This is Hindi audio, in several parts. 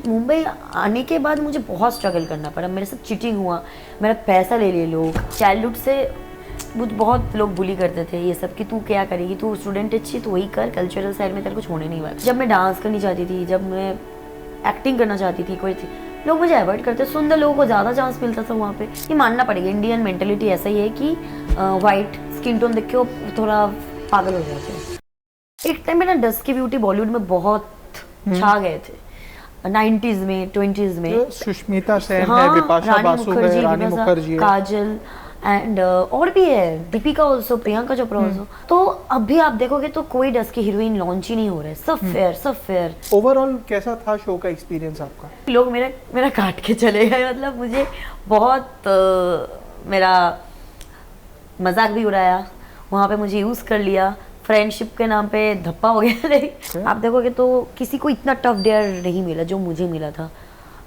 मुंबई आने के बाद मुझे बहुत स्ट्रगल करना पड़ा, मेरे साथ चीटिंग हुआ, मेरा पैसा ले लिए लोग। चाइल्डहुड से मुझे बहुत लोग बुली करते थे ये सब कि तू क्या करेगी, तू स्टूडेंट अच्छी तो वही कर, कल्चरल साइड में तेरे कुछ होने नहीं वाला। जब मैं डांस करनी चाहती थी, जब मैं एक्टिंग करना चाहती थी, कोई थी, लोग मुझे अवॉइड करते। सुंदर लोगों को ज़्यादा चांस मिलता था वहाँ पे। ये मानना पड़ेगा, इंडियन मेंटेलिटी ऐसा ही है कि वाइट स्किन टोन देख के वो थोड़ा पागल हो जाते हैं। एक टाइम में ना डस्ट की ब्यूटी बॉलीवुड में बहुत छा गए थे, 90s में 20s में। सुष्मिता सेन है, बिपाशा बासु है, रानी मुखर्जी है, काजल एंड और भी है, दीपिका ऑल्सो, प्रियंका चोपड़ा ऑल्सो। तो अभी आप देखोगे तो कोई डस्ट की हीरोइन लॉन्च ही नहीं हो रहा है, सब फेयर, सब फेयर। ओवरऑल कैसा था शो का एक्सपीरियंस आपका? लोग मेरा काट के चले गए, मतलब मुझे बहुत मेरा मजाक भी उड़ाया वहाँ पे, मुझे यूज़ कर लिया, फ्रेंडशिप के नाम पे धप्पा हो गया। नहीं, आप देखोगे तो किसी को इतना टफ डेयर नहीं मिला जो मुझे मिला था,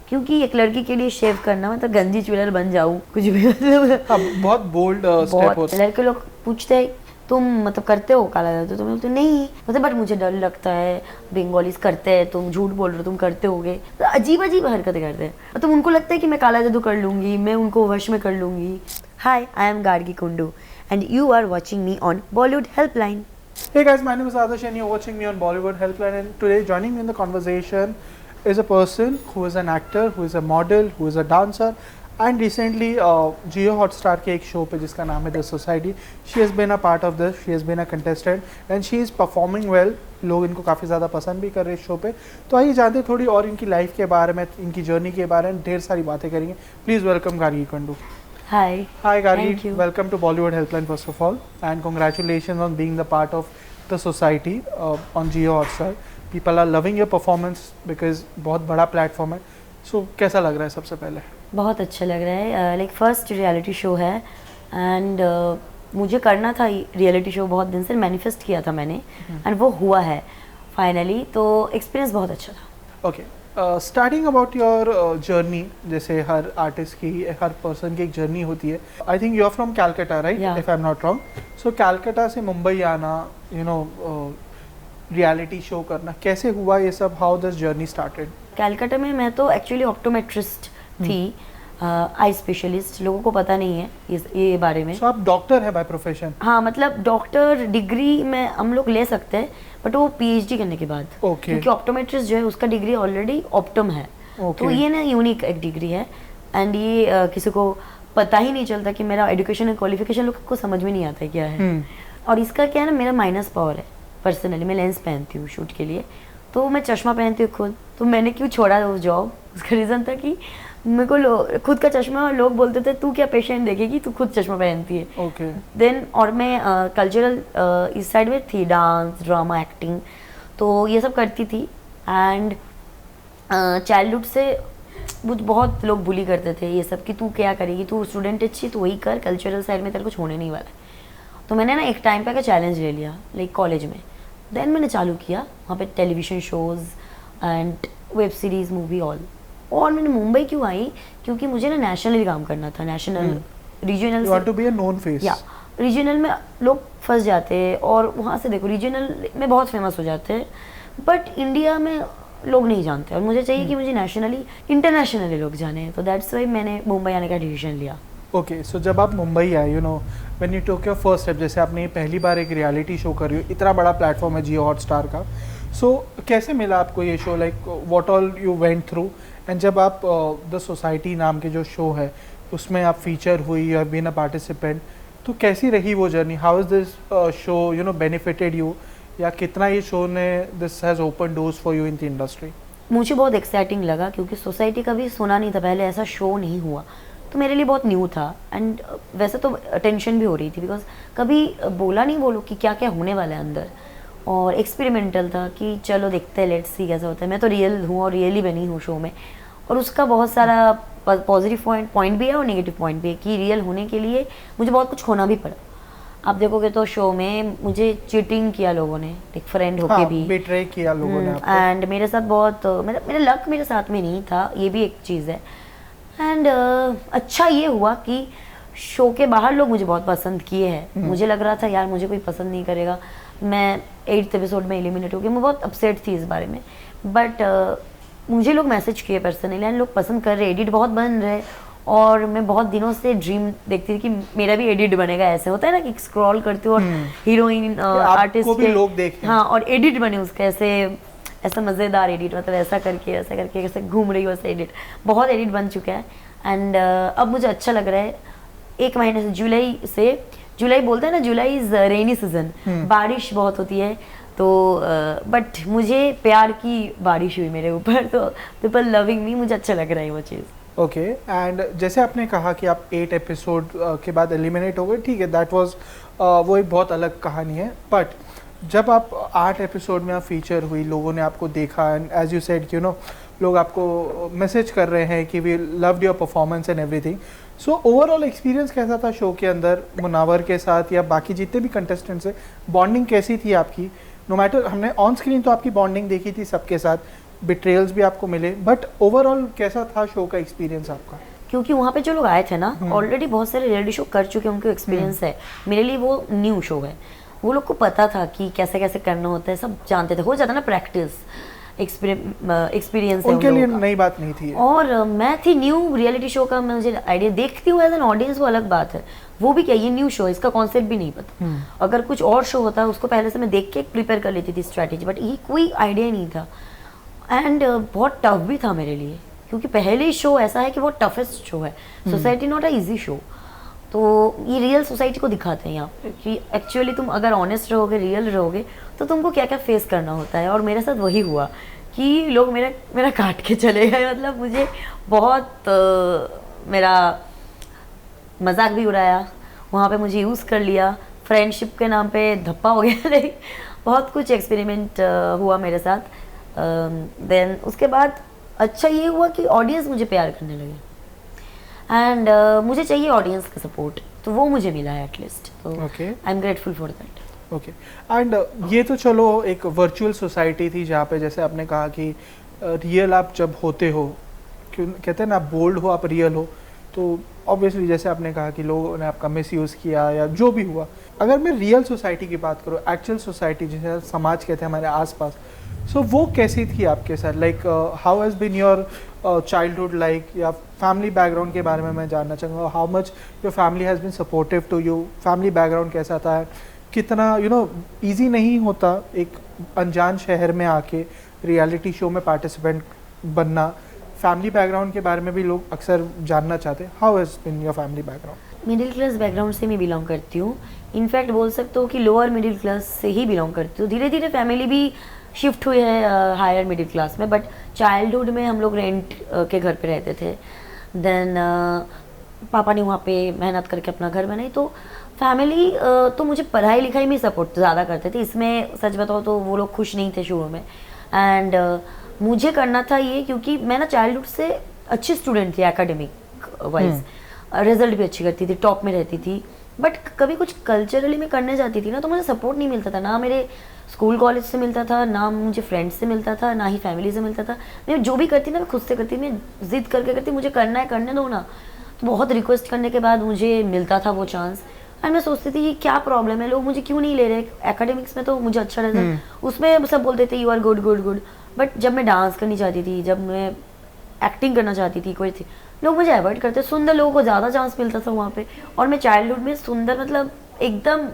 क्योंकि एक लड़की के लिए शेव करना मतलब गंजी चुड़ैल बन जाऊँ कुछ भी, मतलब बहुत बोल्ड स्टेप होता है। लड़के लोग पूछते हैं तुम मतलब करते हो काला जादू, तो मैं बोलती नहीं, मतलब बट मुझे डर लगता है, बंगालीज करते हैं, तुम झूठ बोल रहे हो, तुम करते होगे। तो अजीब अजीब हरकतें करते हैं, मतलब उनको लगता है कि मैं काला जादू कर लूँगी, मैं उनको वश में कर लूँगी। Hi, I am Gargi Kundu and you are watching me on Bollywood Helpline. Hey guys, my name is Adarsh and you're watching me on Bollywood Helpline, and today joining me in the conversation is a person who is an actor, who is a model, who is a dancer, and recently Jio Hotstar के एक show पे जिसका नाम है The Society, she has been a part of this, she has been a contestant and she is performing well. लोग इनको काफ़ी ज़्यादा पसंद भी कर रहे हैं शो पे। तो आइए जानते थोड़ी और इनकी लाइफ के बारे में, इनकी जर्नी के बारे में ढेर सारी बातें करेंगे। Please welcome Gargi Kundu. Hi Gargi, welcome to Bollywood Helpline first of all, and congratulations on being the part of The Society on Jio Hotstar. People are loving your performance because बहुत बड़ा प्लेटफॉर्म है। So कैसा लग रहा है सबसे पहले? बहुत अच्छा लग रहा है, लाइक फर्स्ट रियलिटी शो है एंड मुझे करना था रियलिटी शो, बहुत दिन से मैनिफेस्ट किया था मैंने एंड वो हुआ है फाइनली, तो एक्सपीरियंस बहुत अच्छा था। Okay, starting about your journey, जैसे हर आर्टिस्ट की, हर पर्सन की एक जर्नी होती है। I think you are from Calcutta, right? If I am not wrong. So Calcutta से मुंबई आना, यू नो रियलिटी शो करना, कैसे हुआ ये सब? How this journey started? Calcutta में मैं तो एक्चुअली ऑप्टोमेट्रिस्ट थी, आई स्पेशलिस्ट, लोगों को पता नहीं है ये बारे में। So, आप डॉक्टर है बाय प्रोफेशन? हाँ, मतलब डॉक्टर डिग्री में हम लोग ले सकते हैं, बट वो पीएचडी करने के बाद। क्योंकि ऑप्टोमेट्रिस्ट जो है उसका डिग्री ऑलरेडी ऑप्टम है। तो ये ना यूनिक एक डिग्री है एंड ये किसी को पता ही नहीं चलता कि मेरा एजुकेशन एंड क्वालिफिकेशन लोग को समझ में नहीं आता है क्या है। और इसका क्या है ना, मेरा माइनस पावर है पर्सनली, मैं लेंस पहनती हूँ शूट के लिए, तो मैं चश्मा पहनती हूँ खुद। तो मैंने क्यों छोड़ा वो जॉब, उसका रीज़न था कि मेरे को खुद का चश्मा, और लोग बोलते थे तू क्या पेशेंट देखेगी, तू खुद चश्मा पहनती है। ओके। देन और मैं कल्चरल इस साइड में थी, डांस, ड्रामा, एक्टिंग, तो ये सब करती थी। एंड चाइल्डहुड से मुझे बहुत लोग बुली करते थे ये सब कि तू क्या करेगी, तू स्टूडेंट अच्छी तो वही कर, कल्चरल साइड में तेरे कुछ होने नहीं वाला। तो मैंने ना एक टाइम पे का चैलेंज ले लिया, लाइक कॉलेज में। देन मैंने चालू किया वहाँ पे television shows and web series, movie, all. और मैंने मुंबई क्यों आई, क्योंकि मुझे ना नेशनली काम करना था, national, regional. You want to be a known face. या रीजनल में लोग फंस जाते हैं और वहाँ से देखो रीजनल में बहुत फेमस हो जाते हैं, बट इंडिया में लोग नहीं जानते, और मुझे चाहिए कि मुझे नेशनली, इंटरनेशनली लोग जाने। तो दैट्स वाई मैंने मुंबई आने का डिसीजन लिया। ओके, सो जब आप मुंबई आए, you know when you took your first step, जैसे आपने पहली बार एक रियलिटी शो कर रही हो, इतना बड़ा प्लेटफॉर्म है जियो हॉटस्टार का, सो कैसे मिला आपको ये show? Like what all you went through? And जब आप द सोसाइटी नाम के जो शो है उसमें आप फीचर हुई, you have been a participant, तो कैसी रही वो journey? How is this show you know benefited you, या कितना ये शो ने this has open doors for you in the industry? मुझे बहुत एक्साइटिंग लगा, क्योंकि सोसाइटी कभी सुना नहीं था पहले, ऐसा शो नहीं हुआ, तो मेरे लिए बहुत न्यू था। एंड वैसे तो टेंशन भी हो रही थी, बिकॉज कभी बोला नहीं वो लोग कि क्या क्या होने वाला है अंदर, और एक्सपेरिमेंटल था कि चलो देखते हैं, लेट्स सी कैसा होता है। मैं तो रियल हूँ और रियली बनी हूँ शो में, और उसका बहुत सारा पॉजिटिव पॉइंट भी है और नेगेटिव पॉइंट भी है कि रियल होने के लिए मुझे बहुत कुछ खोना भी पड़ा। आप देखोगे तो शो में मुझे चीटिंग किया लोगों ने, एक फ्रेंड होके भी बिट्रे किया लोगों ने आपको। एंड मेरे साथ बहुत मेरा लक मेरे साथ में नहीं था, ये भी एक चीज़ है। एंड अच्छा ये हुआ कि शो के बाहर लोग मुझे बहुत पसंद किए हैं। मुझे लग रहा था यार मुझे कोई पसंद नहीं करेगा, मैं 8th एपिसोड में एलिमिनेट हो गई, मैं बहुत अपसेट थी इस बारे में, बट मुझे लोग मैसेज किए पर्सनली एंड लोग पसंद कर रहे, एडिट बहुत बन रहे, और मैं बहुत दिनों से ड्रीम देखती थी कि मेरा भी एडिट बनेगा। ऐसे होता है ना कि स्क्रॉल करती हूँ और हीरोइन आर्टिस्ट भी लोग देखें, हाँ, और एडिट बने उसके ऐसा मज़ेदार एडिट, मतलब ऐसा करके ऐसे घूम रही हो, ऐसे एडिट, बहुत एडिट बन चुका है। एंड अब मुझे अच्छा लग रहा है। एक महीने से जुलाई बोलते हैं ना, जुलाई इज़ रेनी सीजन, बारिश बहुत होती है, तो बट मुझे प्यार की बारिश हुई मेरे ऊपर, तो पीपल लविंग मी, मुझे अच्छा लग रहा है वो चीज़। ओके एंड जैसे आपने कहा कि आप 8 एपिसोड के बाद एलिमिनेट हो गए, ठीक है, दैट वाज वो एक बहुत अलग कहानी है। बट जब आप 8 एपिसोड में आप फीचर हुई, लोगों ने आपको देखा and as you said you know लोग आपको मैसेज कर रहे हैं कि we loved your performance and everything, so overall experience कैसा था शो के अंदर? मुनावर के साथ या बाकी जितने भी कंटेस्टेंट्स हैं, बॉन्डिंग कैसी थी आपकी? नो मैटर, हमने ऑन स्क्रीन तो आपकी बॉन्डिंग देखी थी सबके साथ, बिट्रेयल्स भी आपको मिले, बट ओवरऑल कैसा था शो का एक्सपीरियंस आपका? क्योंकि वहाँ पे जो लोग आए थे ना, ऑलरेडी बहुत सारे रियलिटी शो कर चुके हैं, उनको एक्सपीरियंस है। मेरे लिए वो न्यू शो है, वो लोग को पता था कि कैसे कैसे करना होता है, सब जानते थे, हो जाता ना प्रैक्टिस, एक्सपीरियंस है उनके लिए नई बात नहीं थी। और मैं थी न्यू रियलिटी शो का, मुझे आइडिया देखती हूँ एज एन ऑडियंस, वो अलग बात है। वो भी क्या, ये न्यू शो है, इसका कॉन्सेप्ट भी नहीं पता। अगर कुछ और शो होता उसको पहले से मैं देख के प्रिपेयर कर लेती थी स्ट्रैटेजी, बट ये कोई आइडिया ही नहीं था। एंड बहुत टफ भी था मेरे लिए, क्योंकि पहले शो ऐसा है कि वो टफेस्ट शो है, society not a easy show. तो ये रियल सोसाइटी को दिखाते हैं यहाँ पे कि एक्चुअली तुम अगर ऑनेस्ट रहोगे, रियल रहोगे, तो तुमको क्या क्या फेस करना होता है। और मेरे साथ वही हुआ कि लोग मेरा काट के चले गए, मतलब मुझे बहुत मेरा मजाक भी उड़ाया, वहाँ पे मुझे यूज़ कर लिया, फ्रेंडशिप के नाम पे धप्पा हो गया। नहीं, बहुत कुछ एक्सपेरिमेंट हुआ मेरे साथ। देन उसके बाद अच्छा ये हुआ कि ऑडियंस मुझे प्यार करने लगे, एंड मुझे चाहिए ऑडियंस का सपोर्ट, तो वो मुझे मिला है एटलीस्ट, तो I am grateful for that. Okay and ये तो चलो एक वर्चुअल सोसाइटी थी जहाँ पे जैसे आपने कहा कि रियल आप जब होते हो, क्यों कहते हैं ना, आप बोल्ड हो, आप रियल हो, तो ऑब्वियसली जैसे आपने कहा कि लोगों ने आपका मिसयूज़ किया या जो भी हुआ। अगर मैं रियल सोसाइटी की बात करूँ, एक्चुअल सोसाइटी जिसे समाज कहते हैं हमारे आसपास, सो वो कैसी थी आपके साथ? Like how has been your childhood like, या फैमिली बैकग्राउंड के बारे में मैं जानना चाहूँगा, how much your family has been supportive to you, family background कैसा था, कितना यू नो ईजी नहीं होता एक अनजान शहर में आके रियलिटी शो में पार्टिसिपेंट बनना, फैमिली बैकग्राउंड के बारे में भी लोग अक्सर जानना चाहते हैं। How has been your family background? Middle class background से मैं बिलोंग करती हूँ, इनफैक्ट बोल सकते हो कि लोअर मिडिल क्लास से ही बिलोंग करती हूँ। धीरे धीरे फैमिली भी शिफ्ट हुई है हायर मिडिल क्लास में, बट चाइल्डहुड में हम लोग रेंट के घर पे रहते थे। देन पापा ने वहाँ पे मेहनत करके अपना घर बनाई, तो फैमिली तो मुझे पढ़ाई लिखाई में सपोर्ट ज़्यादा करते थे। इसमें सच बताओ तो वो लोग खुश नहीं थे शुरू में, एंड मुझे करना था ये, क्योंकि मैं ना चाइल्डहुड से अच्छी स्टूडेंट थी, एकेडमिक वाइज रिजल्ट भी अच्छी करती थी, टॉप में रहती थी, बट कभी कुछ कल्चरली में करने जाती थी ना, तो मुझे सपोर्ट नहीं मिलता था, ना मेरे स्कूल कॉलेज से मिलता था, ना मुझे फ्रेंड्स से मिलता था, ना ही फैमिली से मिलता था। मैं जो भी करती ना, मैं खुद से करती, मैं जिद करके करती, मुझे करना है, करने दो ना। तो बहुत रिक्वेस्ट करने के बाद मुझे मिलता था वो चांस, एंड मैं सोचती थी कि क्या प्रॉब्लम है, लोग मुझे क्यों नहीं ले रहे। एकेडमिक्स में तो मुझे अच्छा रिजल्ट, उसमें सब बोलते थे you are good good good, but जब मैं डांस करनी चाहती थी, जब मैं एक्टिंग करना चाहती थी, कोई थी, लोग मुझे अवॉइड करते। सुंदर लोगों को ज़्यादा चांस मिलता था वहाँ पे, और मैं चाइल्डहुड में सुंदर मतलब एकदम,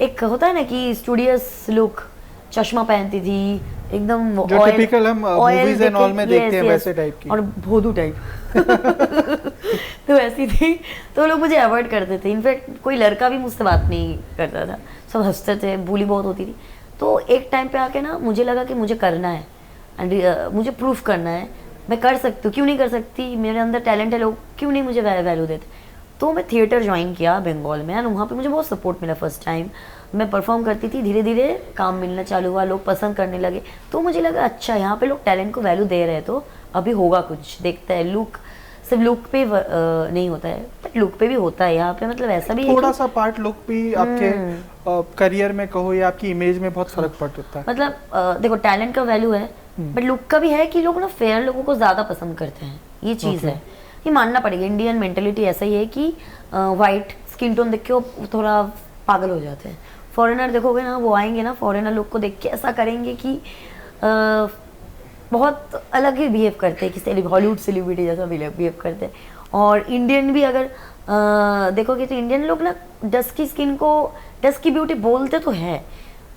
एक होता है ना कि स्टूडियस लुक, चश्मा पहनती थी एकदम, जो टिपिकल हम मूवीज एंड ऑल में देखते हैं वैसे टाइप की, और भोदू टाइप। तो ऐसी थी, तो लोग मुझे अवॉइड करते थे। इनफैक्ट कोई लड़का भी मुझसे बात नहीं करता था, सब हंसते थे, bully बहुत होती थी। तो एक टाइम पे आके ना मुझे लगा कि मुझे करना है, एंड मुझे प्रूफ करना है, मैं कर सकती हूँ, क्यों नहीं कर सकती, मेरे अंदर टैलेंट है, लोग क्यों नहीं मुझे वैल्यू देते। तो मैं थिएटर ज्वाइन किया बंगाल में, एंड वहाँ पे मुझे बहुत सपोर्ट मिला। फर्स्ट टाइम मैं परफॉर्म करती थी, धीरे धीरे काम मिलना चालू हुआ, लोग पसंद करने लगे, तो मुझे लगा अच्छा यहाँ पे लोग टैलेंट को वैल्यू दे रहे हैं, तो अभी होगा कुछ, देखता है। लुक सिर्फ लुक पे नहीं होता है, बट लुक पे भी होता है यहाँ पे, मतलब ऐसा भी थोड़ा सा पार्ट लुक भी आपके करियर में कहो या आपकी इमेज में बहुत फर्क पड़ता है। मतलब देखो टैलेंट का वैल्यू है, बट लुक का भी है कि लोग ना फेयर लोगों को ज़्यादा पसंद करते हैं, ये चीज़ है, ये मानना पड़ेगा। इंडियन मेंटेलिटी ऐसा ही है कि वाइट स्किन टोन देख के वो थोड़ा पागल हो जाते हैं। फॉरेनर देखोगे ना, वो आएंगे ना, फॉरेनर लोग को देख के ऐसा करेंगे कि बहुत अलग ही बिहेव करते हैं कि हॉलीवुड सेलिब्रिटी जैसा बिहेव करते हैं। और इंडियन भी अगर देखोगे तो इंडियन लोग ना डस्की स्किन को डस्की ब्यूटी बोलते तो है,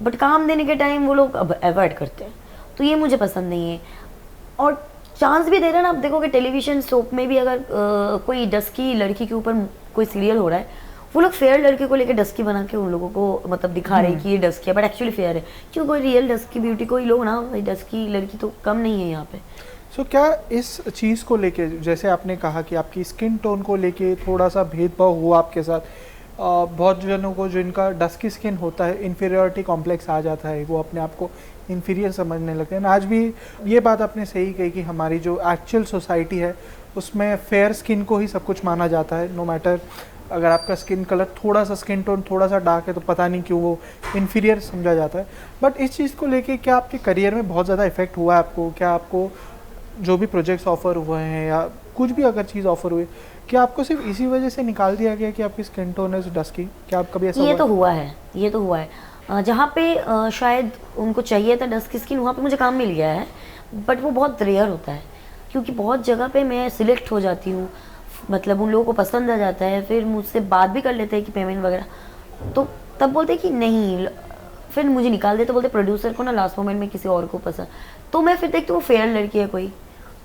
बट काम देने के टाइम वो लोग अब अवॉइड करते हैं, तो ये मुझे पसंद नहीं है। और चांस भी दे रहे हैं ना, आप देखोगे टेलीविजन सोप में भी अगर कोई डस्की लड़की के ऊपर कोई सीरियल हो रहा है, वो लोग फेयर लड़की को लेकर डस्की बना के उन लोगों को मतलब दिखा रहे हैं कि ये डस्की है, बट एक्चुअली फेयर है। क्यों, कोई रियल डस्की ब्यूटी कोई लोग ना, भाई डस्की लड़की तो कम नहीं है यहाँ पे। सो क्या इस चीज़ को लेके, जैसे आपने कहा कि आपकी स्किन टोन को लेके थोड़ा सा भेदभाव हुआ आपके साथ, बहुत जनों को जिनका डस्की स्किन होता है इन्फीरियरिटी कॉम्प्लेक्स आ जाता है, वो अपने आप को इन्फीरियर समझने लगते हैं। आज भी ये बात आपने सही कही कि हमारी जो एक्चुअल सोसाइटी है उसमें फेयर स्किन को ही सब कुछ माना जाता है। नो मैटर अगर आपका स्किन कलर थोड़ा सा, स्किन टोन थोड़ा सा डार्क है तो पता नहीं क्यों वो इन्फीरियर समझा जाता है। बट इस चीज़ को लेके क्या आपके करियर में बहुत ज़्यादा इफेक्ट हुआ है आपको? क्या आपको जो भी प्रोजेक्ट्स ऑफर हुए हैं या कुछ भी अगर चीज़ ऑफर हुई, क्या आपको सिर्फ इसी वजह से निकाल दिया गया कि आपकी स्किन टोन इज डस्की? क्या आप कभी ऐसा ये तो हुआ है, ये तो हुआ है। जहाँ पे शायद उनको चाहिए था डस्की स्किन, वहाँ पे मुझे काम मिल गया है, बट वो बहुत रेयर होता है, क्योंकि बहुत जगह पे मैं सिलेक्ट हो जाती हूँ, मतलब उन लोगों को पसंद आ जाता है, फिर मुझसे बात भी कर लेते हैं कि पेमेंट वगैरह, तो तब बोलते हैं कि नहीं, फिर मुझे निकाल देते, बोलते प्रोड्यूसर को ना लास्ट मोमेंट में किसी और को पसंद, तो मैं फिर देखती हूँ फेयर लड़की है कोई,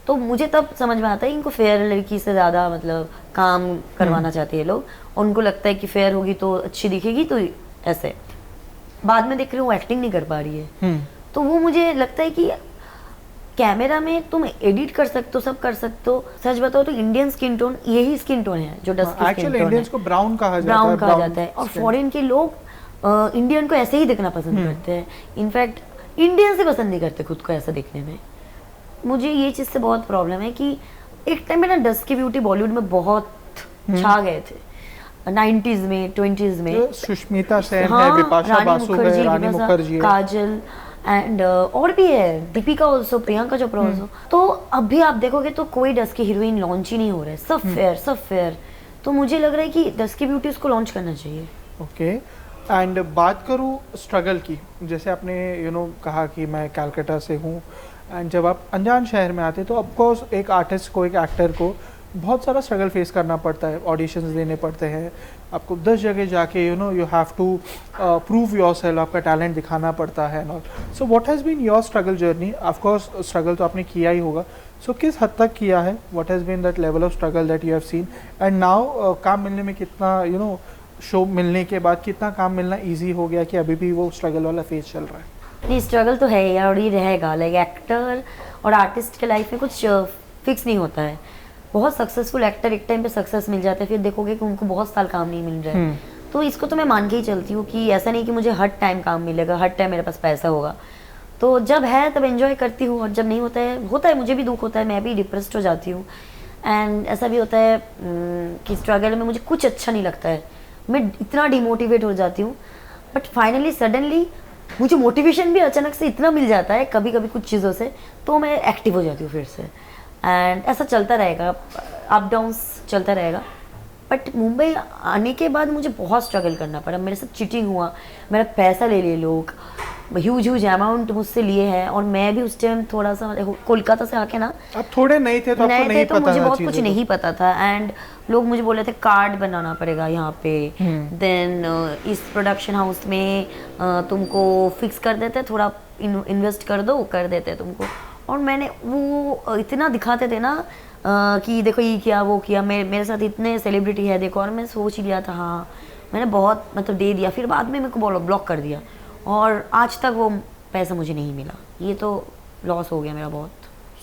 तो मुझे तब समझ में आता है इनको फेयर लड़की से ज़्यादा मतलब काम करवाना चाहते हैं लोग, उनको लगता है कि फेयर होगी तो अच्छी दिखेगी, तो ऐसे। बाद में देख रही हूँ एक्टिंग नहीं कर पा रही है, तो वो मुझे लगता है कि कैमरा में तुम एडिट कर सकते हो, सब कर सकते हो। सच बताओ तो इंडियन स्किन टोन यही स्किन टोन है जो डस्की स्किन टोन है। इंडियंस को ब्राउन कहा जाता है, ब्राउन कहा जाता है, और फॉरेन के लोग इंडियन को ऐसे ही देखना पसंद करते हैं। इनफैक्ट इंडियन से पसंद नहीं करते खुद को ऐसा देखने में। मुझे ये चीज़ से बहुत प्रॉब्लम है कि एक टाइम में ना डस्की ब्यूटी बॉलीवुड में बहुत छा गए थे, 90s में 20s में। सुष्मिता सेन है, बिपाशा बासु है, रानी मुखर्जी है, काजल एंड और भी है, दीपिका ऑल्सो, प्रियंका चोपड़ा ऑल्सो। तो अब भी आप देखोगे तो कोई डस्की हीरोइन लॉन्च ही नहीं हो रहा है, सब फेयर, सब फेयर। तो मुझे लग रहा है कि डस्की ब्यूटी उसको लॉन्च करना चाहिए। ओके। एंड बात करूँ स्ट्रगल की, जैसे आपने कहा कि मैं कलकत्ता से हूँ, एंड जब आप अनजान शहर में आते तो ऑफकोर्स एक आर्टिस्ट को, एक एक्टर को बहुत सारा स्ट्रगल फेस करना पड़ता है, ऑडिशंस देने पड़ते हैं, आपको 10 जगह जाके you have to prove yourself, आपका टैलेंट दिखाना पड़ता है and so what has been your struggle journey? Of course struggle तो आपने किया ही होगा, सो किस हद तक किया है? What has been that level of struggle that you have seen? And now काम मिलने में कितना शो मिलने के बाद कितना काम मिलना ईजी हो गया कि अभी भी वो स्ट्रगल वाला फेज चल रहा है? नहीं, स्ट्रगल तो है यार, और ये रहेगा। लाइक एक्टर और आर्टिस्ट के लाइफ में कुछ फिक्स नहीं होता है। बहुत सक्सेसफुल एक्टर एक टाइम पे सक्सेस मिल जाता है, फिर देखोगे कि उनको बहुत साल काम नहीं मिल रहा है। तो इसको तो मैं मान के ही चलती हूँ कि ऐसा नहीं कि मुझे हर टाइम काम मिलेगा, हर टाइम मेरे पास पैसा होगा। तो जब है तब एंजॉय करती हूँ, और जब नहीं होता है मुझे भी दुख होता है, मैं भी डिप्रेस्ड हो जाती हूँ। एंड ऐसा भी होता है कि स्ट्रगल में मुझे कुछ अच्छा नहीं लगता है, मैं इतना डिमोटिवेट हो जाती हूँ। बट फाइनली सडनली मुझे मोटिवेशन भी अचानक से इतना मिल जाता है कभी कभी कुछ चीज़ों से, तो मैं एक्टिव हो जाती हूँ फिर से। एंड ऐसा चलता रहेगा, अप डाउन्स चलता रहेगा। बट मुंबई आने के बाद मुझे बहुत स्ट्रगल करना पड़ा, मेरे साथ चीटिंग हुआ, मेरा पैसा ले लिए लोग, ह्यूज अमाउंट मुझसे लिए हैं। और मैं भी उस टाइम थोड़ा सा कोलकाता से आके ना, आप थोड़े नहीं थे तो आपको नहीं पता था, मुझे बहुत कुछ नहीं पता था। एंड लोग मुझे बोले थे कार्ड बनाना पड़ेगा यहाँ पे, देन इस प्रोडक्शन हाउस में तुमको फिक्स कर देते, थोड़ा इन्वेस्ट कर दो, कर देते तुमको। और मैंने वो इतना दिखाते थे ना कि देखो ये किया वो किया, मेरे साथ इतने सेलिब्रिटी है देखो। और मैं सोच ही लिया था हाँ मैंने बहुत मतलब दे दिया, फिर बाद में मेरे को ब्लॉक कर दिया, और आज तक वो पैसा मुझे नहीं मिला। ये तो लॉस हो गया मेरा बहुत।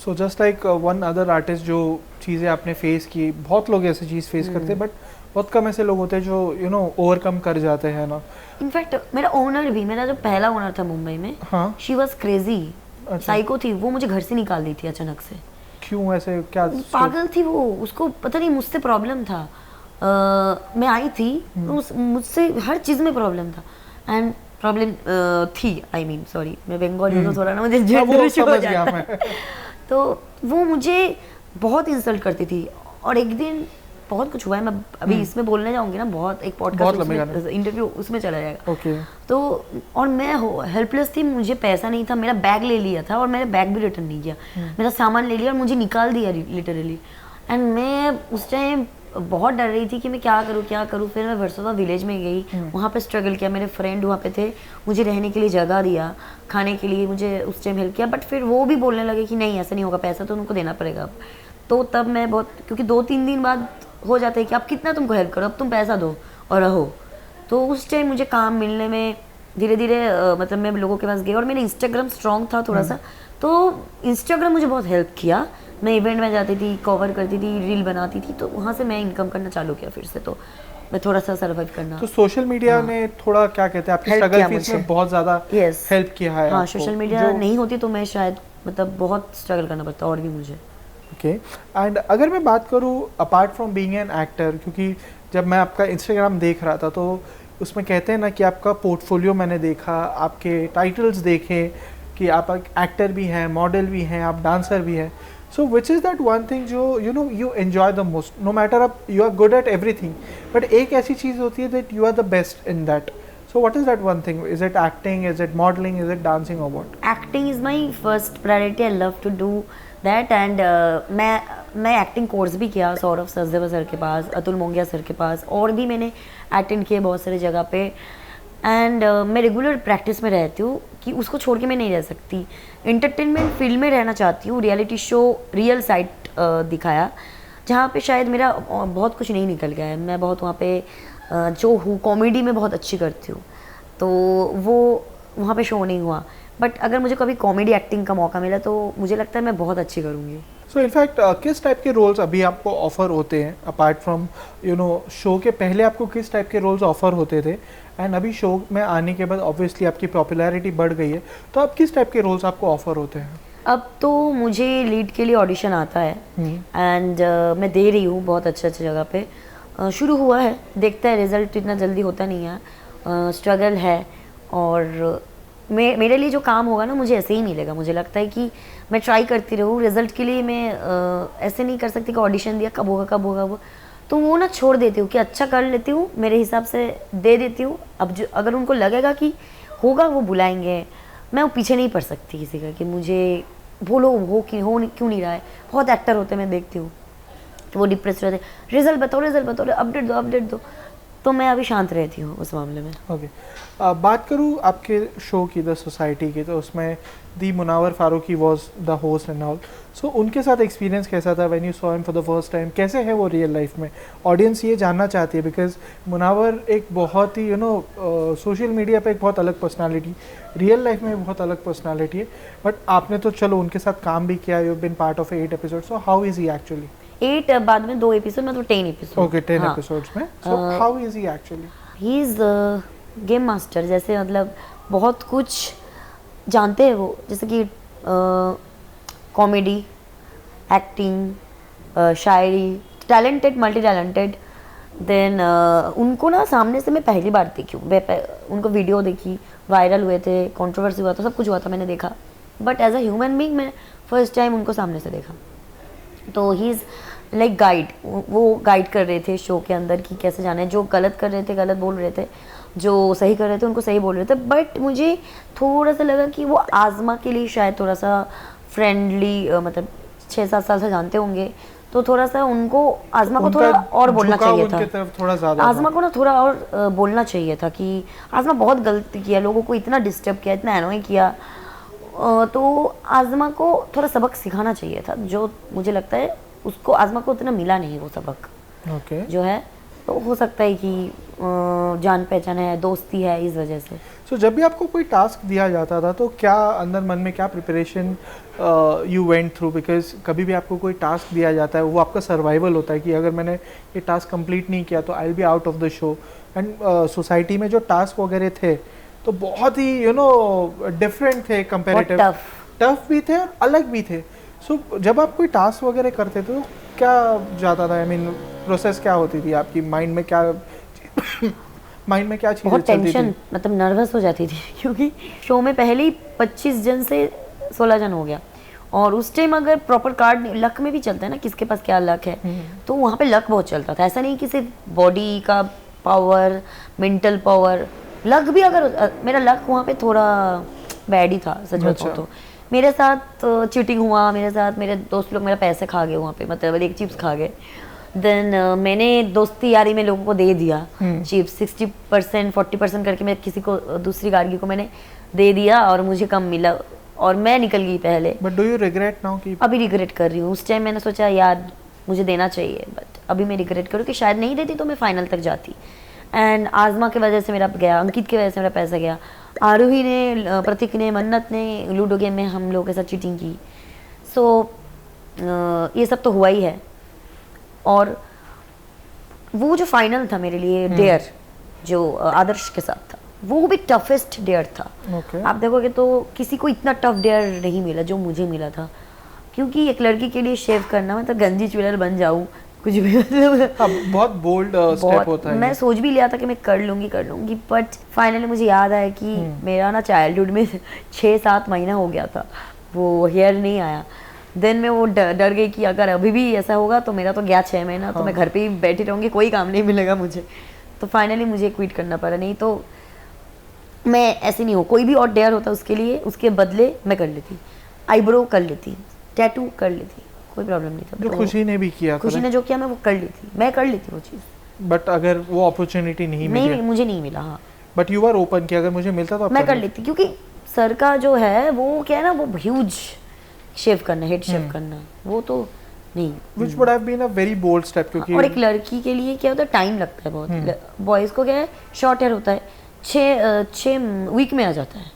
So just like one other artist, जो चीज़ें आपने फेस की, बहुत लोग ऐसी चीज़ फेस करते हैं, बट बहुत कम ऐसे लोग होते हैं जो ओवरकम कर जाते हैं ना। इनफैक्ट मेरा ओनर भी, मेरा जो पहला ओनर था मुंबई में, हाँ, शी वॉज क्रेजी, साइको थी वो, मुझे घर से निकाल दी थी अचानक से। क्यों ऐसे, क्या पागल थी वो, उसको पता नहीं मुझसे प्रॉब्लम था। मैं आई थी मुझसे हर चीज़ में प्रॉब्लम था, एंड प्रॉब्लम थी, आई मीन सॉरी मैं बंगाली हूँ थोड़ा ना, मुझे हो जाता है। तो वो मुझे बहुत इंसल्ट करती थी, और एक दिन बहुत कुछ हुआ है। मैं अभी इसमें बोलने जाऊंगी ना, बहुत एक बहुत पॉडकास्ट इंटरव्यू उसमें चला जाएगा। ओके। तो और मैं हेल्पलेस थी, मुझे पैसा नहीं था, मेरा बैग ले लिया था और मैंने बैग भी रिटर्न नहीं किया। मेरा सामान ले लिया और मुझे निकाल दिया लिटरली। एंड मैं उस टाइम बहुत डर रही थी कि मैं क्या करूँ। फिर मैं वर्सोवा विलेज में गई, वहाँ पे स्ट्रगल किया। मेरे फ्रेंड वहाँ पे थे, मुझे रहने के लिए जगह दिया, खाने के लिए मुझे उस टाइम हेल्प किया। बट फिर वो भी बोलने लगे कि नहीं ऐसा नहीं होगा, पैसा तो उनको देना पड़ेगा अब। तो तब मैं बहुत, क्योंकि 2-3 दिन बाद हो जाता है कि आप कितना तुमको हेल्प करो, अब तुम पैसा दो और रहो। तो उस टाइम मुझे काम मिलने में धीरे धीरे मतलब मैं लोगों के पास गई और मेरा इंस्टाग्राम स्ट्रॉन्ग था थोड़ा सा, तो इंस्टाग्राम मुझे बहुत हेल्प किया। मैं इवेंट में जाती थी, कवर करती थी, रील बनाती थी, तो वहाँ से मैं इनकम करना चालू किया फिर से। तो मैं थोड़ा सा सर्वाइव करना, तो सोशल मीडिया ने थोड़ा क्या कहते हैं आपकी स्ट्रगल फेस में बहुत ज़्यादा हेल्प किया है। हाँ, सोशल मीडिया नहीं होती तो मैं शायद मतलब बहुत स्ट्रगल करना पड़ता और भी मुझे। ओके। एंड अगर मैं बात करूँ apart from being an actor, क्योंकि जब मैं आपका इंस्टाग्राम देख रहा था तो उसमें कहते हैं ना कि आपका पोर्टफोलियो मैंने देखा, आपके टाइटल्स देखे कि आप एक्टर भी हैं, मॉडल भी हैं, आप डांसर भी हैं। So which is that one thing जो you enjoy the most, no matter आप you are good at everything, but एक ऐसी चीज़ होती है that you are the best in that. So what is that one thing? Is it acting? Is it modeling? Is it dancing or what? Acting is my first priority. I love to do that and मैं एक्टिंग कोर्स भी किया सौरभ सचदेवा सर के पास, अतुल मोंगिया सर के पास, और भी मैंने अटेंड किए बहुत सारी जगह पे। एंड मैं रेगुलर प्रैक्टिस में रहती हूँ कि उसको छोड़ के मैं नहीं रह सकती। एंटरटेनमेंट फील्ड में रहना चाहती हूँ, रियलिटी शो रियल साइड दिखाया जहाँ पे शायद मेरा बहुत कुछ नहीं निकल गया है। मैं बहुत वहाँ पे जो हूँ कॉमेडी में बहुत अच्छी करती हूँ, तो वो वहाँ पे शो नहीं हुआ। बट अगर मुझे कभी कॉमेडी एक्टिंग का मौका मिला तो मुझे लगता है मैं बहुत अच्छी करूँगी। सो इनफैक्ट किस टाइप के रोल्स अभी आपको ऑफर होते हैं अपार्ट फ्रॉम शो के पहले आपको किस टाइप के रोल्स ऑफर होते थे, एंड अभी शो में आने के बाद ऑब्वियसली आपकी पॉपुलैरिटी बढ़ गई है, तो अब किस टाइप के रोल्स आपको ऑफर होते हैं? अब तो मुझे लीड के लिए ऑडिशन आता है एंड मैं दे रही हूँ बहुत अच्छे जगह पे। शुरू हुआ है, देखते हैं, रिजल्ट इतना जल्दी होता नहीं है, स्ट्रगल है। और मेरे लिए जो काम होगा ना मुझे ऐसे ही मिलेगा। मुझे लगता है कि मैं ट्राई करती रहूँ रिजल्ट के लिए। मैं ऐसे नहीं कर सकती कि ऑडिशन दिया कब होगा वो, तो वो ना छोड़ देती हूँ कि अच्छा कर लेती हूँ, मेरे हिसाब से दे देती हूँ। अब जो अगर उनको लगेगा कि होगा वो बुलाएंगे, मैं वो पीछे नहीं पड़ सकती किसी का कि मुझे बोलो हो क्यों नहीं रहा है। बहुत एक्टर होते हैं मैं देखती हूँ तो वो डिप्रेस रहते, रिजल्ट बताओ, अपडेट दो। तो मैं अभी शांत रहती हूँ उस मामले में। ओके। बात करूँ आपके शो की द सोसाइटी की, तो उसमें the Munawar Faruqui was the host and all. So उनके साथ एक्सपीरियंस कैसा था when you saw him for the first time? कैसे है वो रियल लाइफ में? ऑडियंस ये जानना चाहती है बिकॉज मुनावर एक बहुत ही सोशल मीडिया पे एक बहुत अलग पर्सनालिटी, रियल लाइफ में बहुत अलग पर्सनालिटी है। बट आपने तो चलो उनके साथ काम भी किया, you been part of 8 episode, so how is he actually? 8 बाद में 2 एपिसोड, मतलब 10 एपिसोड। ओके, 10 एपिसोड्स में। सो how is he actually? He is game master जैसे, मतलब बहुत कुछ जानते हैं वो, जैसे कि कॉमेडी, एक्टिंग, शायरी, टैलेंटेड, मल्टी टैलेंटेड। देन उनको ना सामने से मैं पहली बार देखी हूँ, उनको वीडियो देखी, वायरल हुए थे, कंट्रोवर्सी हुआ था, सब कुछ हुआ था, मैंने देखा। But as a human being मैं फर्स्ट टाइम उनको सामने से देखा। तो ही इज़ लाइक गाइड, वो गाइड कर रहे थे शो के अंदर कि कैसे जाना है। जो गलत कर रहे थे गलत बोल रहे थे, जो सही कर रहे थे उनको सही बोल रहे थे। बट मुझे थोड़ा सा लगा कि वो आज़मा के लिए शायद थोड़ा सा फ्रेंडली, मतलब 6-7 साल से जानते होंगे, तो थोड़ा सा उनको आज़मा को थोड़ा और बोलना चाहिए था। थोड़ा ज़्यादा आज़मा को ना थोड़ा और बोलना चाहिए था कि आज़मा बहुत गलती किया, लोगों को इतना डिस्टर्ब किया, इतना एनॉय किया। तो आज़मा को थोड़ा सबक सिखाना चाहिए था, जो मुझे लगता है उसको आज़मा को उतना मिला नहीं वो सबक। ओके। जो है तो हो सकता है कि जान पहचान है, दोस्ती है, इस वजह से। सो जब भी आपको कोई टास्क दिया जाता था तो क्या अंदर मन में क्या preparation you went through? Because कभी भी आपको कोई टास्क दिया जाता है वो आपका सर्वाइवल होता है कि अगर मैंने ये टास्क कंप्लीट नहीं किया तो I will be out of the show. And society में जो टास्क वगैरह थे तो बहुत ही डिफरेंट थे, कंपेरेटिव टफ भी थे और अलग भी थे। सो जब आप कोई टास्क वगैरह करते थे तो क्या जाता था, आई मीन प्रोसेस क्या होती थी आपकी माइंड में? क्या चीज़ बहुत टेंशन, मतलब नर्वस हो जाती थी क्योंकि शो में पहले ही 25 जन से 16 जन हो गया और उस टाइम अगर प्रॉपर कार्ड लक में भी चलता है ना, किसके पास क्या लक है, तो वहाँ पे लक बहुत चलता था। ऐसा नहीं कि सिर्फ बॉडी का पावर, मेंटल पावर, लक भी, अगर मेरा लक वहाँ पे थोड़ा बैड ही था सच बताऊँ तो। मेरे साथ चीटिंग हुआ, मेरे साथ मेरे दोस्त लोग मेरा पैसे खा गए वहाँ पे, मतलब एक चिप्स खा गए। देन मैंने दोस्ती यारी में लोगों को दे दिया चिप्स, 60% 40% करके मैं किसी को, दूसरी गार्गी को मैंने दे दिया और मुझे कम मिला और मैं निकल गई पहले। But do you regret now कि? अभी रिग्रेट कर रही हूँ। उस टाइम मैंने सोचा यार मुझे देना चाहिए, बट अभी मैं रिग्रेट करूँ कि शायद नहीं देती तो मैं फाइनल तक जाती। एंड आज़मा की वजह से मेरा गया, अंकित की वजह से मेरा पैसा गया, आरोही ने, प्रतीक ने, मन्नत ने लूडो गेम में हम लोगों के साथ चीटिंग की। सो ये सब तो हुआ ही है। और वो जो फाइनल था मेरे लिए डेयर, जो आदर्श के साथ था, वो भी टफेस्ट डेयर था। आप देखोगे तो किसी को इतना टफ डेयर नहीं मिला जो मुझे मिला था, क्योंकि एक लड़की के लिए शेव करना, मतलब गंजी ज्वेलर बन जाऊँ कुछ भी, बहुत बोल्ड स्टेप होता है। मैं सोच भी लिया था कि मैं कर लूँगी, बट फाइनली मुझे याद आया कि मेरा ना चाइल्डहुड में 6-7 महीना हो गया था, वो हेयर नहीं आया। देन मैं वो डर गई कि अगर अभी भी ऐसा होगा तो मेरा तो गया 6 महीना, तो मैं घर पे ही बैठी रहूँगी, कोई काम नहीं मिलेगा मुझे। तो फाइनली मुझे क्विट करना पड़ा, नहीं तो मैं ऐसे नहीं हूँ। कोई भी और डेयर होता उसके लिए, उसके बदले मैं कर लेती, आईब्रो कर लेती, टैटू कर लेती, कोई प्रॉब्लम नहीं था। जो खुशी ने भी किया, खुशी ने जो किया मैं वो कर ली थी, मैं कर ली थी वो चीज़। बट अगर वो अपॉर्चुनिटी नहीं मिली, मुझे नहीं मिला। हाँ, बट यू आर ओपन कि अगर मुझे मिलता तो मैं कर लेती, क्योंकि सर का जो है वो क्या है ना, वो ह्यूज शेव करना, हेड शेव करना, वो तो नहीं। Which would have been a very bold step, क्योंकि और एक लड़की के लिए क्या होता है, टाइम लगता है बहुत। बॉयज़ को क्या है, शॉर्ट हेयर होता है, 6 वीक में आ जाता है,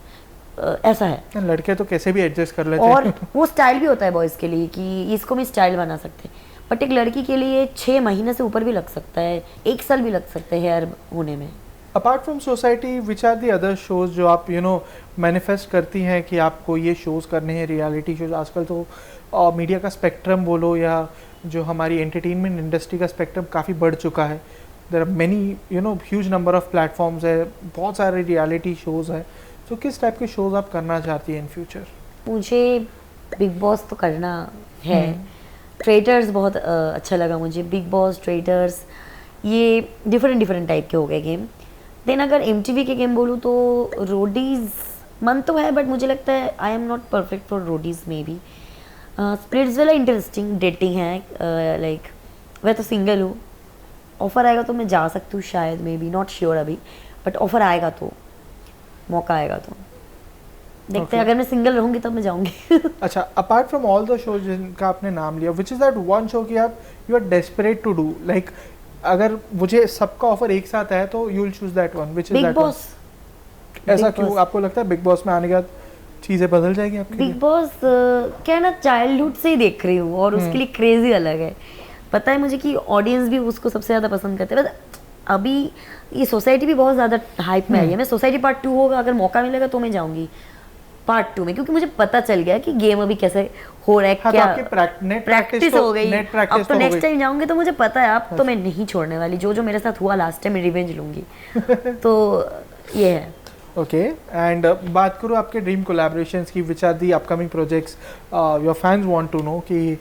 ऐसा है। लड़के तो कैसे भी एडजस्ट कर लेते हैं। और वो स्टाइल भी होता है बॉयज़ के लिए कि इसको भी स्टाइल बना सकते हैं, बट एक लड़की के लिए 6 महीने से ऊपर भी लग सकता है, 1 साल भी लग सकता है हेयर होने में। Apart from society, which are the other shows जो आप मैनिफेस्ट करती हैं कि आपको ये शोज़ करने हैं, रियलिटी शोज? आजकल तो मीडिया का स्पेक्ट्रम बोलो या जो हमारी एंटरटेनमेंट इंडस्ट्री का स्पेक्ट्रम काफ़ी बढ़ चुका है। There are many huge number of platforms है, बहुत सारे रियलिटी शोज़ हैं। तो किस टाइप के शोज़ आप करना चाहती हैं इन फ्यूचर? मुझे बिग बॉस तो करना है। ट्रेटर्स बहुत अच्छा लगा मुझे, बिग बॉस, ट्रेटर्स, ये डिफरेंट टाइप के हो गए गेम। देन अगर MTV के गेम बोलूँ तो रोडीज़ मन तो है, बट मुझे लगता है आई am not perfect for Roadies may be. Splits वाला इंटरेस्टिंग, डेटिंग है, लाइक मैं तो सिंगल हूँ, ऑफ़र आएगा तो मैं जा सकती हूँ शायद, मे बी, नॉट श्योर अभी, बट ऑफ़र आएगा तो, मौका आएगा तो देखते हैं। अगर मैं सिंगल रहूँगी तब मैं जाऊँगी। अच्छा, apart from all the shows जिनका आपने नाम लिया, which is that one show कि आप you are desperate to do, like अगर मुझे सबका ऑफर एक साथ है तो you will choose that one, which is that? Bigg Boss. ऐसा क्यों? आपको लगता है बिग बॉस में आने के बाद चीज़ें बदल जाएगी आपके लिए? बिग बॉस क्या है ना, चाइल्डहुड से ही देख रही हूँ और उसके लिए क्रेजी अलग है। पता है मुझे कि ऑडियंस भी उसको सबसे ज़्यादा पसंद करते हैं। बस अभी ये सोसाइटी भी बहुत ज़्यादा हाइप में आई है। मैं सोसाइटी पार्ट 2 होगा, अगर मौका मिलेगा तो मैं जाऊँगी पार्ट 2 में, क्योंकि मुझे पता चल गया कि गेम अभी कैसे हो रहा है। हाँ, क्या तो प्रैक्टिस हो गई, अब तो नेक्स्ट टाइम जाऊंगी तो मुझे पता है, अब तो मैं नहीं छोड़ने वाली। जो मेरे साथ हुआ लास्ट टाइम, मैं रिवेंज लूंगी। तो ये है। ओके, एंड बात करूँ आपके ड्रीम कोलैबोरेशंस की, which are the upcoming projects your fans want to know कि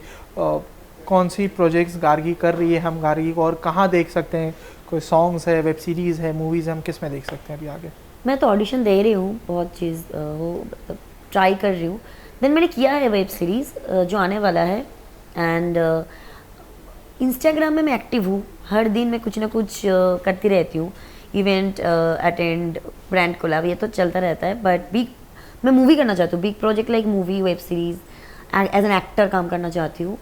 कौन सी प्रोजेक्ट्स गार्गी कर रही है, हम गार्गी को और कहाँ देख सकते हैं? कोई सॉन्ग्स है, वेब सीरीज़ है, मूवीज़ है, हम किस में देख सकते हैं अभी आगे? मैं तो ऑडिशन दे रही हूँ, बहुत चीज़ वो ट्राई कर रही हूँ। देन मैंने किया है वेब सीरीज़ जो आने वाला है, एंड इंस्टाग्राम में मैं एक्टिव हूँ, हर दिन मैं कुछ ना कुछ करती रहती हूँ, इवेंट अटेंड, ब्रांड कोलैब, ये तो चलता रहता है। बट मैं मूवी करना चाहती हूँ, big project like movie, web series, as an actor काम करना चाहती हूँ।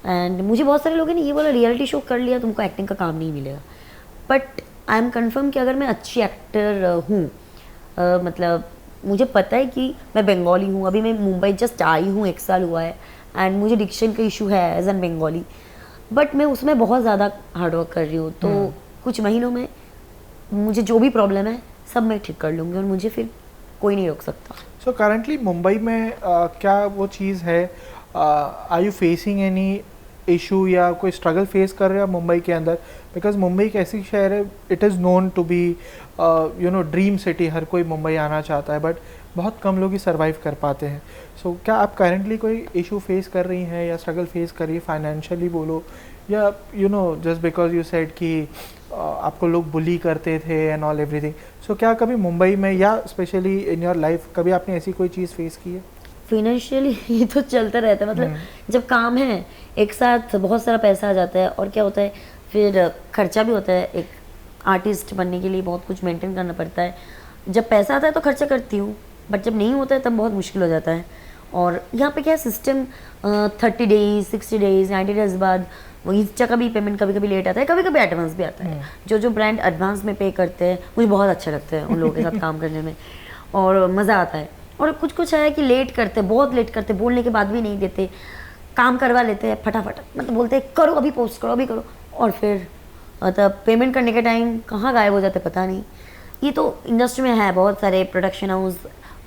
एंड मुझे बहुत सारे लोगों ने ये बोला रियलिटी शो कर लिया तुमको एक्टिंग का काम नहीं मिलेगा, बट आई एम कन्फर्म कि अगर मैं अच्छी एक्टर हूँ, मतलब मुझे पता है कि मैं बंगाली हूँ, अभी मैं मुंबई जस्ट आई हूँ, 1 साल हुआ है, एंड मुझे डिक्शन का इशू है एज एन बंगाली, बट मैं उसमें बहुत ज़्यादा हार्डवर्क कर रही हूँ। तो कुछ महीनों में मुझे जो भी प्रॉब्लम है सब मैं ठीक कर लूँगी और मुझे फिर कोई नहीं रोक सकता। सो करंटली मुंबई में क्या वो चीज़ है, are you facing any issue या कोई स्ट्रगल फेस कर रहे हो मुंबई के अंदर? बिकॉज मुंबई एक ऐसी शहर है, it is known to be you know dream city, हर कोई मुंबई आना चाहता है, बट बहुत कम लोग ही सर्वाइव कर पाते हैं. सो क्या आप करेंटली कोई इशू फेस कर रही हैं या स्ट्रगल फेस कर रही है फाइनेंशियली बोलो, या you know just because you said कि आपको लोग बुली करते थे एंड ऑल एवरीथिंग, सो क्या कभी मुंबई में या स्पेशली इन योर लाइफ कभी आपने ऐसी कोई चीज़ फेस की है? फाइनेंशियली ये तो चलता रहता है, मतलब जब काम है एक साथ बहुत सारा पैसा आ जाता है, और क्या होता है फिर खर्चा भी होता है. एक आर्टिस्ट बनने के लिए बहुत कुछ मेंटेन करना पड़ता है. जब पैसा आता है तो खर्चा करती हूँ, बट जब नहीं होता है तब बहुत मुश्किल हो जाता है. और यहाँ पे क्या सिस्टम 30 डेज 60 डेज 90 डेज बाद वो इंस्टा का भी पेमेंट कभी कभी लेट आता है, कभी कभी एडवांस भी आता है. जो ब्रांड एडवांस में पे करते हैं मुझे बहुत अच्छा लगता है उन लोगों के साथ काम करने में, और मज़ा आता है. और कुछ है कि लेट करते, बहुत लेट करते, बोलने के बाद भी नहीं देते, काम करवा लेते हैं फटाफट, मतलब बोलते हैं करो अभी, पोस्ट करो अभी करो, और फिर मतलब पेमेंट करने के टाइम कहाँ गायब हो जाते पता नहीं. ये तो इंडस्ट्री में है, बहुत सारे प्रोडक्शन हाउस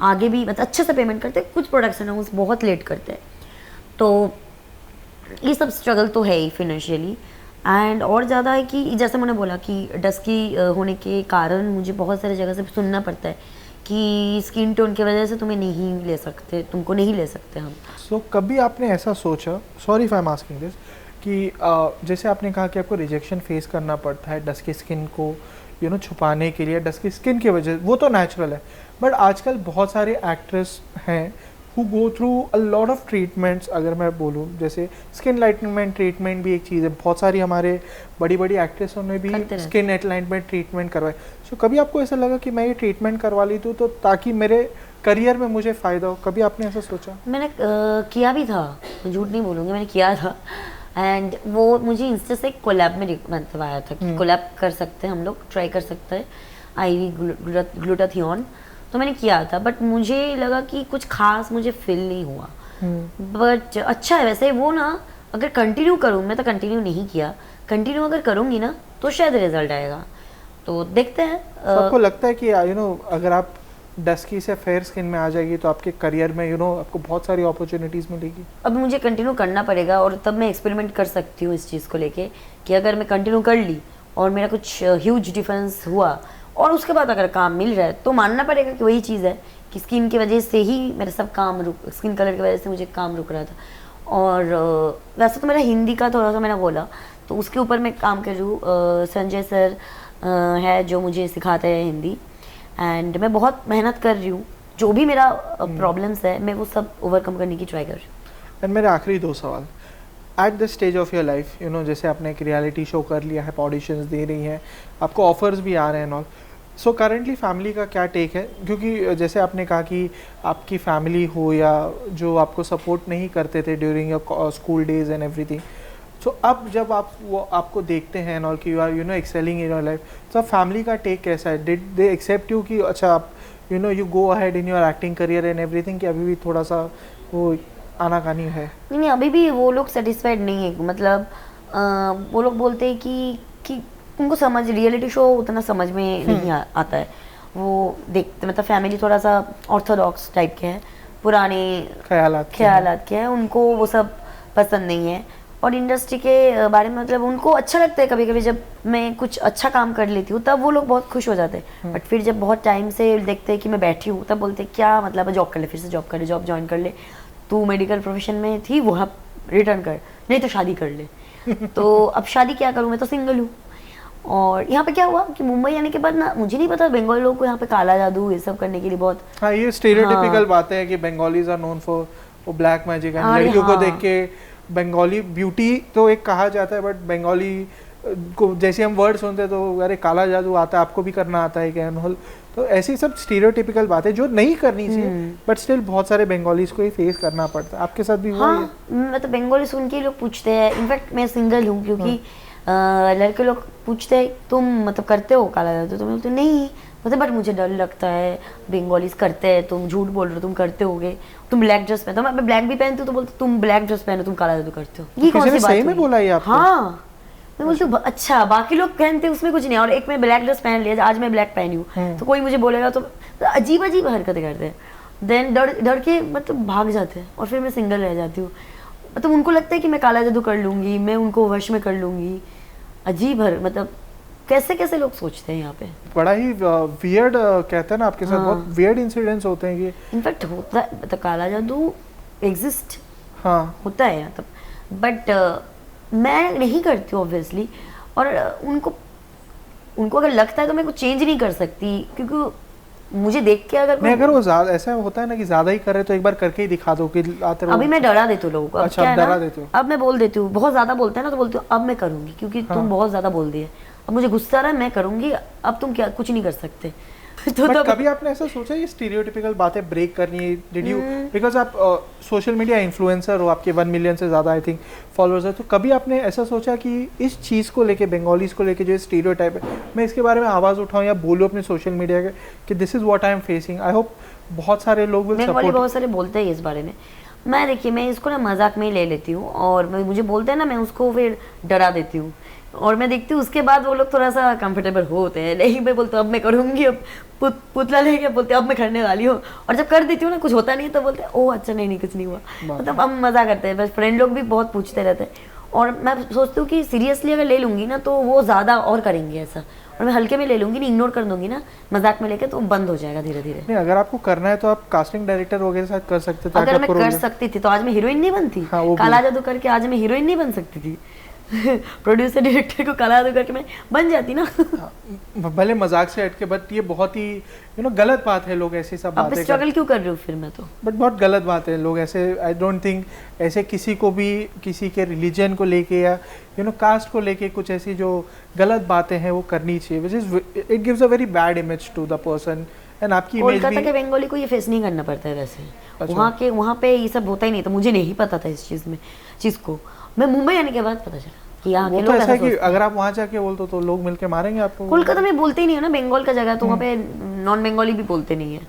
आगे भी मतलब अच्छे से पेमेंट करते हैं, कुछ प्रोडक्शन हाउस बहुत लेट करते हैं. तो ये सब स्ट्रगल तो है ही फाइनेंशियली. एंड और ज़्यादा है कि जैसे मैंने बोला कि डस्की होने के कारण मुझे बहुत सारी जगह से सुनना पड़ता है कि स्किन टोन की वजह से तुम्हें नहीं ले सकते, तुमको नहीं ले सकते हम. सो कभी आपने ऐसा सोचा, sorry if I am asking this, कि जैसे आपने कहा कि आपको रिजेक्शन फेस करना पड़ता है डस्की स्किन को यू नो छुपाने के लिए, डस्की स्किन की वजह, वो तो नेचुरल है, बट आजकल बहुत सारे एक्ट्रेस हैं who go through a lot of treatments. अगर मैं बोलूँ जैसे स्किन लाइटनिंग ट्रीटमेंट भी एक चीज़ है, बहुत सारी हमारे बड़ी बड़ी एक्ट्रेसों ने भी स्किन लाइटनिंग ट्रीटमेंट करवाए. सो कभी आपको ऐसा लगा कि मैं ये ट्रीटमेंट करवा ली तो ताकि मेरे करियर में मुझे फ़ायदा हो, कभी आपने ऐसा सोचा? मैंने किया भी था, मैं झूठ नहीं बोलूँगी, मैंने किया था. एंड वो मुझे इंस्टा से कोलैब में मतलब आया था कि कोलैब कर सकते हैं हम लोग, ट्राई कर सकते हैं IV ग्लूटाथियोन. तो मैंने किया था, बट मुझे लगा कि कुछ खास मुझे फील नहीं हुआ. बट अच्छा है वैसे वो ना, अगर कंटिन्यू करूँ, मैं तो कंटिन्यू नहीं किया, कंटिन्यू अगर करूँगी ना तो शायद रिजल्ट आएगा. तो देखते हैं. आपको लगता है कि यू नो अगर आप डस्की से फेयर स्किन में आ जाएगी तो आपके करियर में यू नो आपको बहुत सारी अपॉर्चुनिटीज़ मिलेगी? अब मुझे कंटिन्यू करना पड़ेगा, और तब मैं एक्सपेरिमेंट कर सकती हूँ इस चीज़ को लेके कि अगर मैं कंटिन्यू कर ली और मेरा कुछ ह्यूज डिफरेंस हुआ और उसके बाद अगर काम मिल रहा है तो मानना पड़ेगा कि वही चीज़ है कि स्किन की वजह से ही मेरा सब काम स्किन कलर की वजह से मुझे काम रुक रहा था. और वैसे तो मेरा हिंदी का थोड़ा सा मैंने बोला तो उसके ऊपर मैं काम कर रही हूँ. संजय सर है जो मुझे सिखाते हैं हिंदी, एंड मैं बहुत मेहनत कर रही हूँ. जो भी मेरा प्रॉब्लम्स है मैं वो सब ओवरकम करने की ट्राई कर रही हूँ. एंड मेरे आखिरी 2 सवाल, at this stage of your life you know जैसे आपने एक रियलिटी शो कर लिया है, ऑडिशंस दे रही हैं, आपको ऑफर्स भी आ रहे हैं, नॉल, सो करेंटली फैमिली का क्या टेक है? क्योंकि जैसे आपने कहा कि आपकी फैमिली हो या जो आपको सपोर्ट नहीं करते थे during your school days and everything, so अब जब आप वो आपको देखते हैं और कि you are you know excelling in your life, तो फैमिली का टेक कैसा है? डिड दे एक्सेप्ट यू कि अच्छा आप you know you go ahead in your acting career and everything, कि अभी भी थोड़ा सा वो आनाकानी है? नहीं, अभी भी वो लोग सेटिस्फाइड नहीं है. मतलब वो लोग बोलते हैं कि उनको समझ रियलिटी शो उतना समझ में नहीं आता है. वो देखते मतलब फैमिली थोड़ा सा ऑर्थोडॉक्स टाइप के हैं, पुराने ख्यालात के हैं, उनको वो सब पसंद नहीं है. और इंडस्ट्री के बारे में मतलब उनको अच्छा लगता है कभी कभी जब मैं कुछ अच्छा काम कर लेती हूँ तब वो लोग बहुत खुश हो जाते हैं. बट फिर जब बहुत टाइम से देखते हैं कि मैं बैठी हूँ तब बोलते हैं क्या मतलब जॉब कर ले, फिर से जॉब कर ले, जॉब ज्वाइन कर ले, तू मेडिकल प्रोफेशन में थी वहाँ रिटर्न कर, नहीं तो शादी कर ले. तो अब शादी क्या करूँ, मैं तो सिंगल हूँ. और यहाँ पे क्या हुआ कि मुंबई आने के बाद ना मुझे नहीं पता बंगाली लोग को यहाँ पे काला जादू ये सब करने के लिए बहुत, हाँ ये स्टीरियोटाइपिकल बातें हैं कि बंगालीज आर नोन फॉर वो ब्लैक मैजिक एंड लड़कियों को देख के बंगाली ब्यूटी तो एक कहा जाता है, बट बंगाली को जैसे हम वर्ड सुनते हैं तो अरे काला जादू आता है, आपको भी करना आता है क्या, एंड तो ऐसी सब स्टीरियोटिपिकल बातें जो नहीं करनी चाहिए, बट स्टिल बहुत सारे बंगालीज को ही फेस करना पड़ता है. आपके साथ भी हुआ? हाँ, मतलब बंगाली सुन के लोग पूछते हैं. इनफैक्ट मैं सिंगल हूँ क्योंकि लड़के लोग पूछते हैं तुम मतलब करते हो काला जादू, तो मैं बोलती नहीं मतलब, बट मुझे डर लगता है, बंगालीज करते हैं, तुम झूठ बोल रहे हो, तुम करते होगे, तुम ब्लैक ड्रेस पहनते हो, मैं ब्लैक भी पहनती हूँ तो बोलते तुम ब्लैक ड्रेस पहनो, तुम काला जादू करते हो. ये कौन सी बात में बोला ये आपको? हाँ, मैं बोलती हूँ अच्छा बाकी लोग पहनते उसमें कुछ नहीं, और एक मैं ब्लैक ड्रेस पहन लिया, आज मैं ब्लैक पहनी हूँ तो कोई मुझे बोलेगा तो अजीब अजीब हरकतें करते हैं. देन डर के मतलब भाग जाते हैं और फिर मैं सिंगल रह जाती हूँ. मतलब उनको लगता है कि मैं काला जादू कर लूँगी, मैं उनको वश में कर लूँगी। अजीब है, मतलब कैसे कैसे लोग सोचते हैं यहाँ पे। बड़ा ही वियर्ड कहते हैं ना आपके साथ, बहुत वियर्ड इंसिडेंट्स होते हैं कि इनफैक्ट होता है, मतलब काला जादू एग्जिस्ट हाँ होता है मतलब, बट मैं नहीं करती हूँ ऑब्वियसली। और उनको अगर लगता है तो मैं कुछ चेंज नहीं कर सकती, क्योंकि मुझे देख के नहीं, अगर वो ज़्यादा ऐसा होता है ना कि ज़्यादा ही कर रहे तो एक बार करके ही दिखा दो कि आते रहो। अभी मैं डरा देती हूँ लोगों को। अब अच्छा, क्या है डरा ना, देती हूँ। अब मैं बोल देती हूँ, बहुत ज़्यादा बोलते हैं ना तो बोलती हूँ अब मैं करूँगी, क्योंकि तुम बहुत ज़्यादा बोल दिए, अब मुझे गुस्सा आ रहा है, मैं करूँगी, अब तुम क्या कुछ नहीं कर सकते। तो बट कभी आपने ऐसा सोचा ये स्टीरियोटिपिकल बातें ब्रेक करनी है? डिड यू, बिकॉज आप सोशल मीडिया इन्फ्लुएंसर हो, आपके 1 मिलियन से ज़्यादा आई थिंक फॉलोअर्स है, तो कभी आपने ऐसा सोचा कि इस चीज़ को लेके, बंगालीज को लेके जो स्टीरियोटाइप है, मैं इसके बारे में आवाज़ उठाऊँ या बोलूँ अपने सोशल मीडिया के कि this is what I am facing? I hope बहुत सारे लोग विल बंगाली सपोर्ट। बहुत सारे बोलते हैं इस बारे में। मैं देखिए, मैं इसको ना मजाक में ही ले लेती हूँ, और मुझे बोलते हैं ना, मैं उसको फिर डरा देती हूँ, और मैं देखती हूँ उसके बाद वो लोग थोड़ा सा कंफर्टेबल होते हैं। नहीं, मैं बोलती हूँ अब मैं करूँगी, अब पुतला लेके बोलते अब मैं करने वाली हूँ, और जब कर देती हूँ ना कुछ होता नहीं तो बोलते हैं ओह अच्छा, नहीं कुछ नहीं हुआ। मतलब हम मज़ा करते हैं, बस फ्रेंड लोग भी बहुत पूछते रहते हैं, और मैं सोचती हूँ कि सीरियसली अगर ले लूँगी ना तो वो ज़्यादा और करेंगे ऐसा, और मैं हल्के में ले लूँगी, नहीं इग्नोर कर दूँगी ना मजाक में लेके, तो बंद हो जाएगा धीरे धीरे। नहीं, अगर आपको करना है तो आप कास्टिंग डायरेक्टर वगैरह साथ कर सकते थे। अगर मैं कर सकती थी तो आज मैं हीरोइन नहीं बनती। काला जादू करके आज मैं हीरोइन नहीं बन सकती थी। प्रोड्यूसर डायरेक्टर को काला जादू करके मैं बन जाती ना। भले मजाक से हटके, बट ये बहुत ही गलत बात है, लोग ऐसी सब बातें स्ट्रगल क्यों कर रही हूँ फिर मैं तो। बट बहुत गलत बात है, लोग ऐसे, आई डोंट थिंक ऐसे किसी को भी, किसी के रिलीजन को लेके या कास्ट को लेके कुछ ऐसी जो गलत बातें हैं वो करनी चाहिए, which is it gives a very bad image to the person and आपकी इमेज भी। कोलकाता के बंगाली को ये फेस नहीं करना पड़ता है वैसे। अच्छा। वहाँ पे ये सब होता ही नहीं, तो मुझे नहीं पता था इस चीज़ को। मैं मुंबई आने के बाद पता चला कि यहाँ के लोग ऐसा है कि अगर आप वहाँ जाके बोलते तो लोग मिलके मारेंगे आपको। कोलकाता में बोलते ही नहीं है ना, बंगाल का जगह, तो वहाँ पे नॉन बंगाली भी बोलते नहीं है,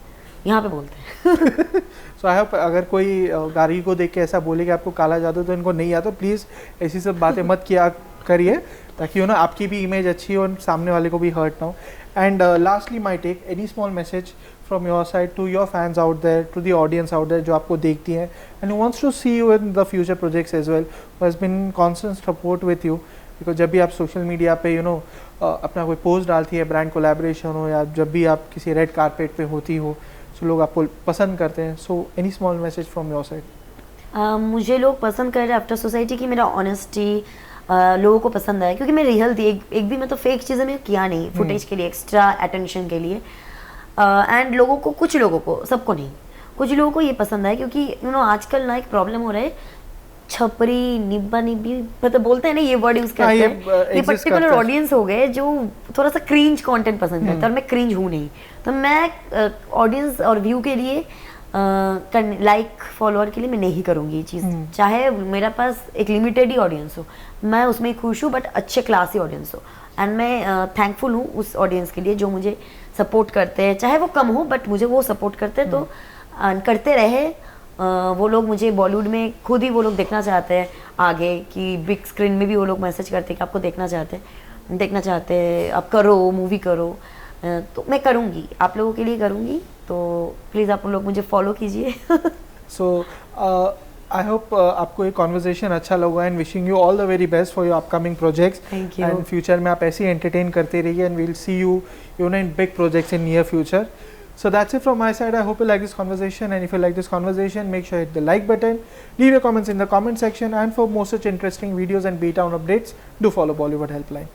यहाँ पे बोलते हैं। सो आई होप अगर कोई गाड़ी को देख के ऐसा बोले कि आपको काला जादू तो इनको नहीं आता, प्लीज़ ऐसी सब बातें मत किया करिए, ताकि आपकी भी इमेज अच्छी हो और सामने वाले को भी हर्ट ना हो। And lastly my take, any small message from your side to your fans out there, to the audience out there जो आपको देखती हैं and who wants to see you in the future projects as well, who has been constant support with you, because जब भी आप सोशल मीडिया पे अपना कोई पोस्ट डालती है, ब्रांड कोलैबोरेशन हो, या जब भी आप किसी रेड कारपेट पे होती हो, so लोग आपको पसंद करते हैं। So any small message from your side? मुझे लोग पसंद कर रहे हैं आफ्टर सोसाइटी की मेरा ऑनेस्टी लोगों को पसंद आया, क्योंकि मैं रियल थी, एक भी मैं तो फेक चीज़ें मैं किया नहीं फुटेज के लिए, एक्स्ट्रा अटेंशन के लिए। एंड लोगों को, कुछ लोगों को, सबको नहीं, कुछ लोगों को ये पसंद है, क्योंकि आजकल ना एक प्रॉब्लम हो रहा है, छपरी निब्बा निब्बी मतलब बोलते हैं ना, ये वर्ड यूज करते हैं, ये पर्टिकुलर ऑडियंस हो गए जो थोड़ा सा क्रिंज कंटेंट पसंद करते हैं, और मैं क्रिंज हूँ नहीं, तो मैं ऑडियंस और व्यू के लिए लाइक फॉलोअर के लिए मैं नहीं करूँगी ये चीज़। चाहे मेरा पास एक लिमिटेड ही ऑडियंस हो, मैं उसमें खुश हूँ, बट अच्छे क्लासी ऑडियंस हो, एंड मैं थैंकफुल हूँ उस ऑडियंस के लिए जो मुझे सपोर्ट करते हैं, चाहे वो कम हो बट मुझे वो सपोर्ट करते हैं, तो करते रहे। वो लोग मुझे बॉलीवुड में खुद ही वो लोग देखना चाहते हैं आगे, कि बिग स्क्रीन में भी वो लोग मैसेज करते हैं कि आपको देखना चाहते हैं, आप करो, मूवी करो, तो मैं करूँगी, आप लोगों के लिए करूँगी, तो प्लीज़ आप लोग मुझे फॉलो कीजिए। सो आई होप आपको ये कॉन्वर्जेशन अच्छा लगा, and wishing you all the very best for your upcoming projects, and future में आप ऐसे ही एंटरटेन करते रहिए, and we'll see you in big projects in near future. So that's it from my side. I hope you like this conversation, and if you like this conversation, make sure you hit the like button, leave your comments in the comment section, and for more such interesting videos and beat down updates, do follow Bollywood Helpline.